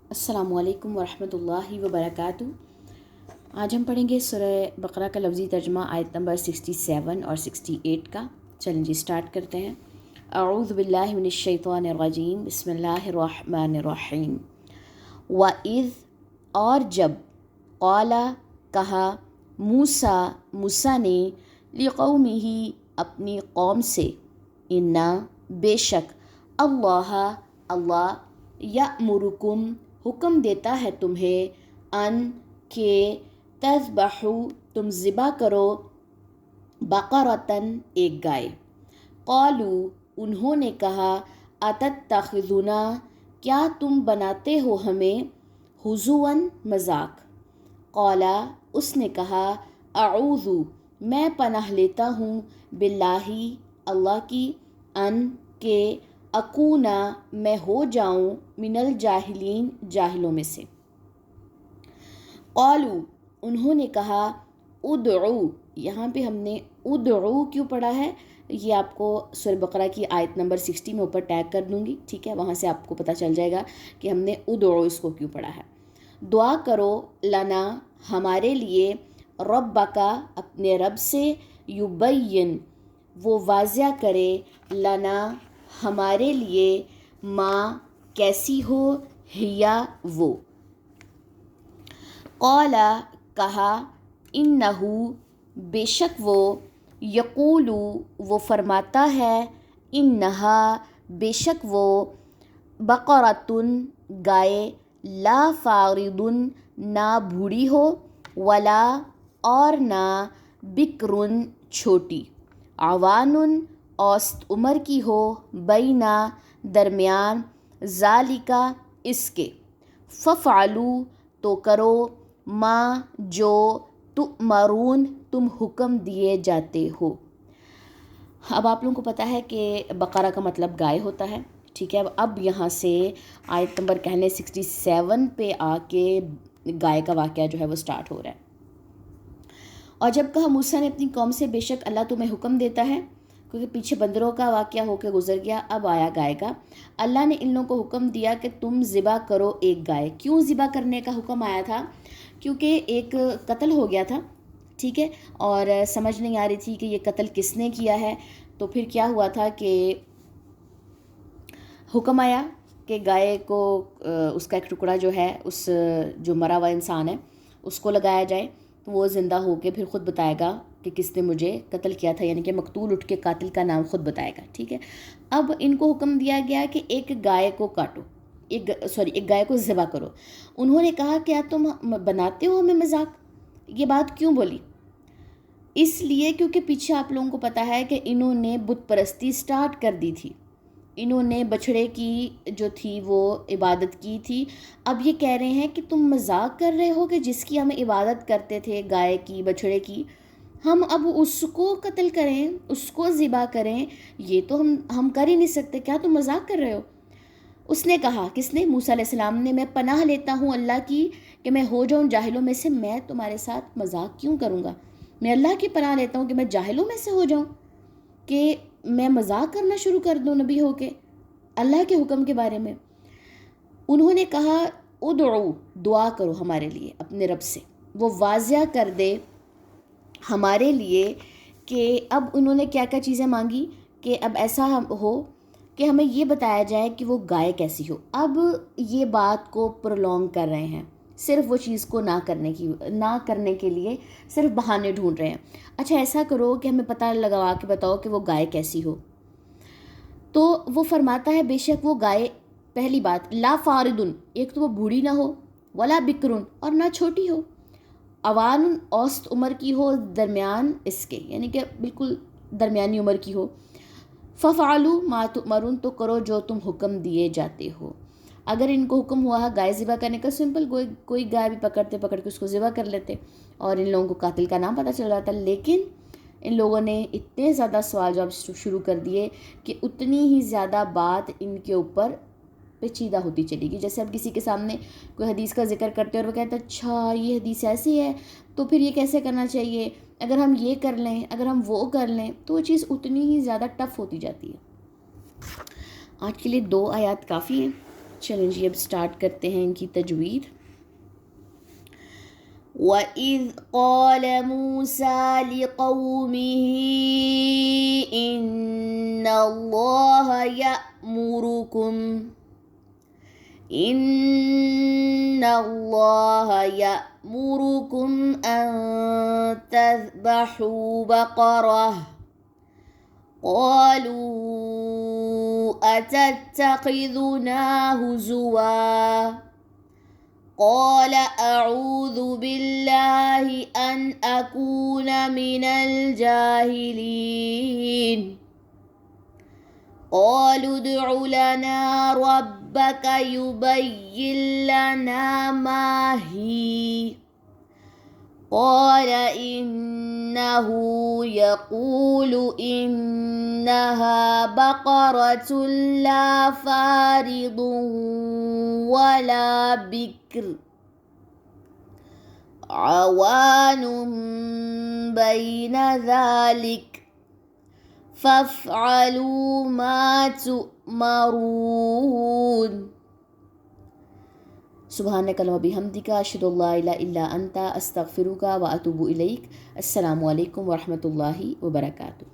अस्सलामु अलैकुम वरहमतुल्लाहि वबरकातुह। आज हम पढ़ेंगे सूरह बकरा का लफ्ज़ी तर्जुमा आयत नंबर 67 और 68 का। चलें जी स्टार्ट करते हैं। अऊज़ु बिल्लाहि मिनश शैतानिर रजीम, बिस्मिल्लाहिर रहमानिर रहीम। व इज़, और जब, क़ाला, कहा, मूसा ने, लिक़ौमिही, अपनी कौम से, इन्ना, बेशक, अल्लाह यअमुरुकुम, हुक्म देता है तुम्हें, अन, के, तज़बहू, तुम ज़िबा करो, बक़रतन, एक गाय। क़ालू, उन्होंने कहा, अतत्तख़िज़ुना, क्या तुम बनाते हो हमें, हुज़ुवन, मजाक। क़ाला, उसने कहा, अऊज़ु, मैं पनाह लेता हूँ, बिल्लाही, अल्लाह की, अन, के, अकूना, मैं हो जाऊँ, मिनल जाहिलीन, जाहिलों में से। क़ालू, उन्होंने कहा, उदउ, यहाँ पे हमने उदउ क्यों पढ़ा है, ये आपको सूरह बकरा की आयत नंबर 60 में ऊपर टैग कर दूँगी, ठीक है, वहाँ से आपको पता चल जाएगा कि हमने उदउ इसको क्यों पढ़ा है। दुआ करो, लना, हमारे लिए, रब्बका, अपने रब से, युबय्यिन, वो वाज़िया करे, लना, हमारे लिए, माँ, कैसी हो, हिया, वो। क़ाला, कहा, इन्नहु, बेशक वो, यक़ूलु, वो फरमाता है, इन्नहा, बेशक वो, बक़रतुन, गाय, ला फ़ारिदुन, ना बूढ़ी हो, वला, और ना, बिक्रुन, छोटी, अवानुन, औसत उम्र की हो, बैना, दरमियान, ज़ालिका, इसके, फ़फ़अलू, तो करो, माँ, जो, तुअमरून, तुम हुक्म दिए जाते हो। अब आप लोगों को पता है कि बकरा का मतलब गाय होता है, ठीक है। अब यहाँ से आयत नंबर कहने 67 पे आके गाय का वाक़या जो है वो स्टार्ट हो रहा है। और जब कहा मूसा ने अपनी कौम से, बेशक अल्लाह तुम्हें हुक्म देता है, क्योंकि पीछे बंदरों का वाक़या होकर गुजर गया, अब आया गाय का। अल्लाह ने इन लोगों को हुक्म दिया कि तुम ज़िबा करो एक गाय। क्यों ज़िबा करने का हुक्म आया था? क्योंकि एक कत्ल हो गया था, ठीक है, और समझ नहीं आ रही थी कि ये कत्ल किसने किया है। तो फिर क्या हुआ था कि हुक्म आया कि गाय को उसका एक टुकड़ा जो है, उस जो मरा हुआ इंसान है उसको लगाया जाए, तो वो ज़िंदा होके फिर ख़ुद बताएगा कि किसने मुझे कत्ल किया था, यानी कि मकतूल उठ के कातिल का नाम ख़ुद बताएगा, ठीक है। अब इनको हुक्म दिया गया कि एक गाय को काटो, एक गाय को ज़िबा करो। उन्होंने कहा, क्या तुम बनाते हो हमें मजाक? ये बात क्यों बोली? इसलिए क्योंकि पीछे आप लोगों को पता है कि इन्होंने बुत परस्ती स्टार्ट कर दी थी, इन्होंने बछड़े की जो थी वो इबादत की थी। अब ये कह रहे हैं कि तुम मजाक कर रहे हो कि जिसकी हम इबादत करते थे, गाय की, बछड़े की, हम अब उसको कत्ल करें, उसको ज़िबा करें, ये तो हम कर ही नहीं सकते, क्या तुम मजाक कर रहे हो? उसने कहा, किसने? मूसा अलैहिस्सलाम ने, मैं पनाह लेता हूँ अल्लाह की कि मैं हो जाऊँ जाहिलों में से। मैं तुम्हारे साथ मजाक क्यों करूँगा? मैं अल्लाह की पनाह लेता हूँ कि मैं जाहिलों में से हो जाऊँ, कि मैं मजाक करना शुरू कर दूँ नबी होके अल्लाह के हुक्म के बारे में। उन्होंने कहा, उदउ, दुआ करो हमारे लिए अपने रब से, वो वाज़िया कर दे हमारे लिए कि अब उन्होंने क्या क्या चीज़ें मांगी कि अब ऐसा हो कि हमें ये बताया जाए कि वो गाय कैसी हो। अब ये बात को प्रोलॉन्ग कर रहे हैं, सिर्फ वो चीज़ को ना करने के लिए सिर्फ बहाने ढूंढ रहे हैं। अच्छा, ऐसा करो कि हमें पता लगा के बताओ कि वो गाय कैसी हो। तो वो फरमाता है, बेशक वो गाय, पहली बात, ला फारिदुन, एक तो वो बूढ़ी ना हो, वला बिक्रुन, और ना छोटी हो, अवान, औसत उम्र की हो, दरमियान इसके, यानी कि बिल्कुल दरमियानी उम्र की हो। फ़फ़अलू मा तुअमरून, तो करो जो तुम हुक्म दिए जाते हो। अगर इनको हुक्म हुआ है गाय ज़िबा करने का, सिंपल कोई गाय भी पकड़ के उसको ज़िबा कर लेते और इन लोगों को कातिल का नाम पता चल जाता। लेकिन इन लोगों ने इतने ज़्यादा सवाल जवाब शुरू कर दिए कि उतनी ही ज़्यादा बात इनके ऊपर पेचीदा होती चलेगी। जैसे अब किसी के सामने कोई हदीस का जिक्र करते हैं और वो कहते हैं, अच्छा ये हदीस ऐसी है तो फिर ये कैसे करना चाहिए, अगर हम ये कर लें, अगर हम वो कर लें, तो वो चीज़ उतनी ही ज़्यादा टफ होती जाती है। आज के लिए 2 आयत काफ़ी हैं, چلیں جی اب سٹارٹ کرتے ہیں ان کی تجوید. وَإِذْ قَالَ مُوسَى لِقَوْمِهِ إِنَّ اللَّهَ يَأْمُرُكُمْ أَن تَذْبَحُوا بَقَرَةً قَالُوا أَتَتَّخِذُنَا هُزُوًا قَالَ أَعُوذُ بِاللَّهِ أَنْ أَكُونَ مِنَ الْجَاهِلِينَ. قَالُوا ادْعُ لَنَا رَبَّكَ يُبَيِّن لَّنَا مَا هِيَ قَالَ إِنَّهُ يَقُولُ إِنَّهَا بَقَرَةٌ لَّا فَارِضٌ وَلَا بِكْرٌ عَوَانٌ بَيْنَ ذَلِكَ فَافْعَلُوا مَا تُؤْمَرُونَ. سبحانک اللہم و بحمدک اشہد ان لا الہ الا انت استغفرک و اتوب الیک. السلام علیکم ورحمۃ اللہ وبرکاتہ.